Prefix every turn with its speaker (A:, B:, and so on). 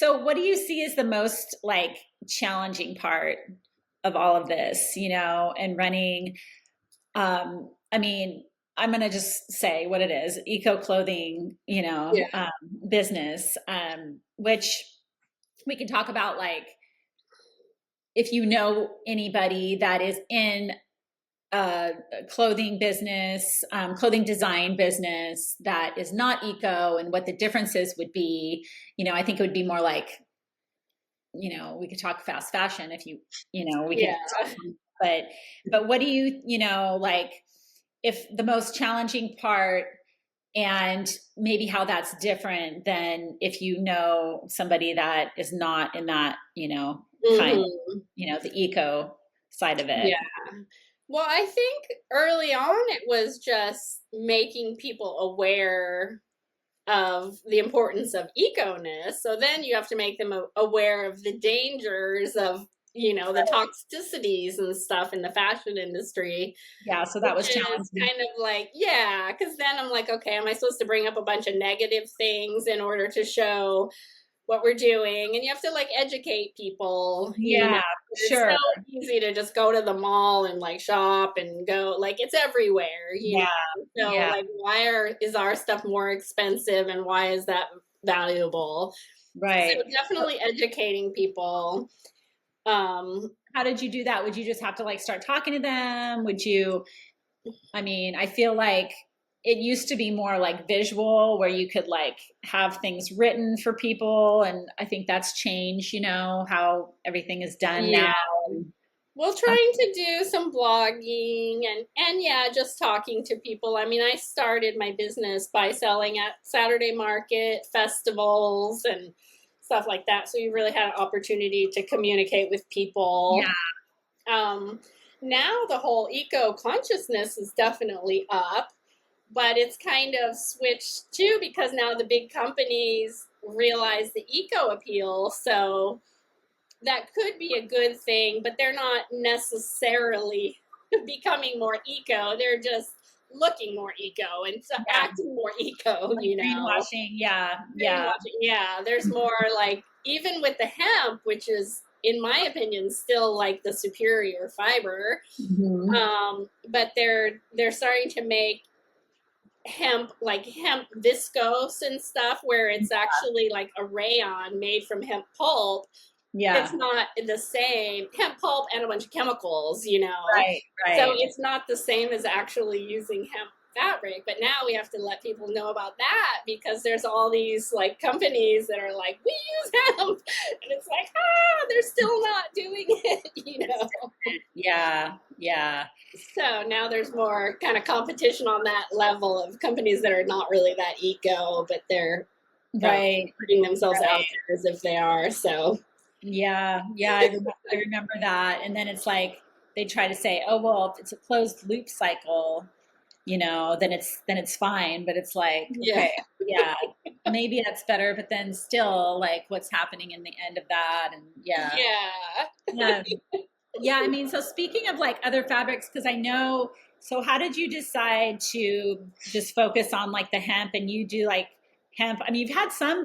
A: So what do you see as the most like challenging part of all of this, and running I mean, I'm going to just say what it is, eco clothing,
B: Yeah.
A: business, which we can talk about like if you know anybody that is in a clothing business, clothing design business that is not eco and what the differences would be. I think it would be more like, we could talk fast fashion if we
B: Yeah.
A: could, but, what do like if the most challenging part and maybe how that's different than if somebody that is not in that, kind of,
B: Hmm.
A: the eco side of it.
B: Yeah. Well, I think early on it was just making people aware of the importance of eco-ness. So then you have to make them aware of the dangers of, the toxicities and stuff in the fashion industry,
A: Yeah, so that
B: which
A: was
B: is
A: challenging.
B: kind of like, yeah, because then I'm like, okay, am I supposed to bring up a bunch of negative things in order to show what we're doing? And you have to like educate people,
A: Yeah,
B: it's so
A: sure.
B: easy to just go to the mall and like shop and go, like it's everywhere,
A: Yeah,
B: so
A: yeah,
B: like is our stuff more expensive and why is that valuable? So
A: right.
B: definitely educating people.
A: How did you do that? Would you just have to like start talking to them? I feel like it used to be more like visual where you could like have things written for people. And I think that's changed, how everything is done now.
B: Yeah.
A: And,
B: Well,
A: um,
B: trying to do some blogging and yeah, just talking to people. I mean, I started my business by selling at Saturday market, festivals, and stuff like that. So you really had an opportunity to communicate with people.
A: yeah,
B: Um, Now the whole eco consciousness is definitely up, but it's kind of switched too because now the big companies realize the eco appeal. So that could be a good thing, but they're not necessarily becoming more eco. They're just looking more eco and so
A: yeah.
B: acting more eco,
A: Like greenwashing. Yeah, yeah.
B: Greenwashing. Yeah, there's more like, even with the hemp, which is, in my opinion, still like the superior fiber.
A: Mhm.
B: But they're starting to make hemp viscose and stuff where it's actually like a rayon made from hemp pulp. It's
A: Yeah,
B: not the same hemp pulp and a bunch of chemicals.
A: right,
B: So
A: right.
B: it's not the same as actually using hemp fabric. But now we have to let people know about that because there's all these like companies that are like, we use hemp, and it's like, they're still not doing it.
A: Yeah, yeah.
B: So now there's more kind of competition on that level of companies that are not really that eco, but they're
A: Right,
B: putting themselves out
A: right.
B: there as if they are. So
A: Yeah, yeah, I remember that. And then it's like they try to say, oh, well, if it's a closed loop cycle, then it's fine. But it's like,
B: yeah,
A: okay, yeah, maybe that's better, but then still like what's happening in the end of that. And yeah.
B: yeah.
A: Yeah. Yeah, so speaking of like other fabrics, because I know, so how did you decide to just focus on like the hemp and you do like hemp? You've had some